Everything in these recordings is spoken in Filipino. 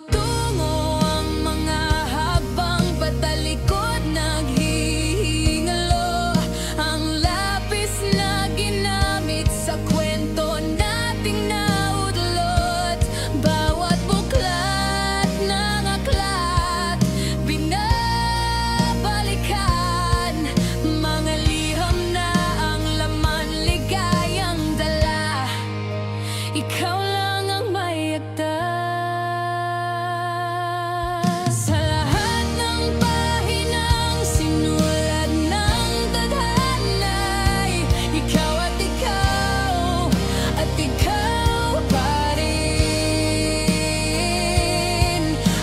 tungo ang mga habang patalikod naghihingalo. Ang lapis na ginamit sa kwento nating naudlot. Bawat buklat ng aklat binabalikan. Mga liham na ang laman, ligayang dala. Ikaw lang ang may akda. Sa lahat ng pahinang sinulat ng tadhana'y ikaw at ikaw pa rin.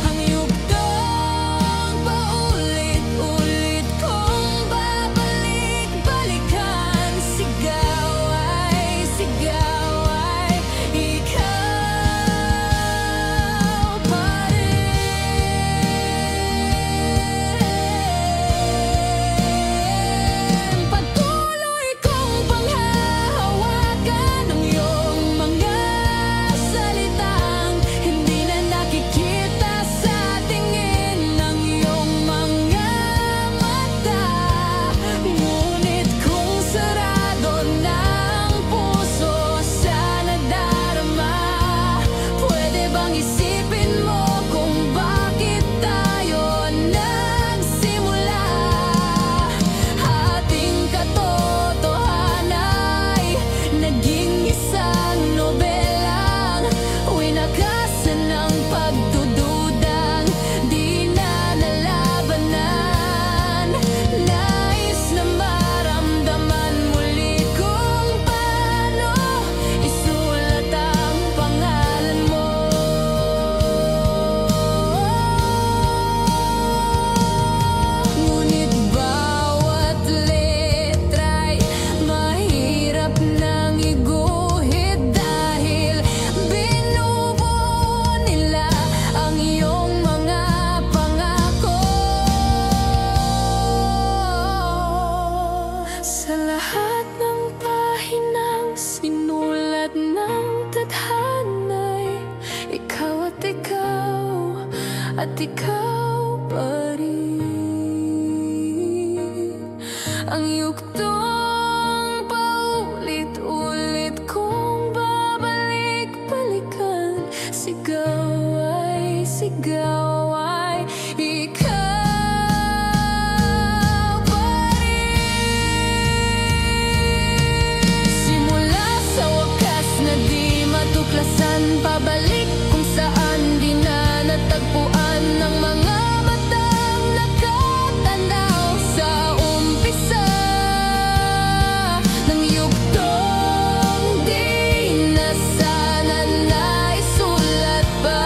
Ang yugtong paulit-ulit kong babalik-balikan. Sigaw ay ikaw pa rin. Patuloy kong panghahawakan ang iyong mga salitang hindi na nakikita sa tingin ng iyong mga mata. Ngunit kung sarado ng puso sa nadarama, pwede bang isipin mo kung bakit tayo nagsimula? Ating katotohanay naging isang nobelang winakasan ng pagdududang di na nalabanan. Nais na maramdaman muli kung paano isulat ang pangalan mo. Ngunit bawat letra'y mahirap nang iguhit dahil binubuo nila ang iyong mga pangako. Sa lahat ng pahinang sinulat ng tadhana'y ikaw at ikaw pa rin. Ang yugtong paulit-ulit kong babalik-balikan. Sigaw ay ikaw pa rin. Simula sa wakas na di matuklasan, pabalik kung saan di na natagpuan ng mga matang nakatanaw sa umpisa ng yugtong di na sana naisulat pa.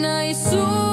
ay sulit.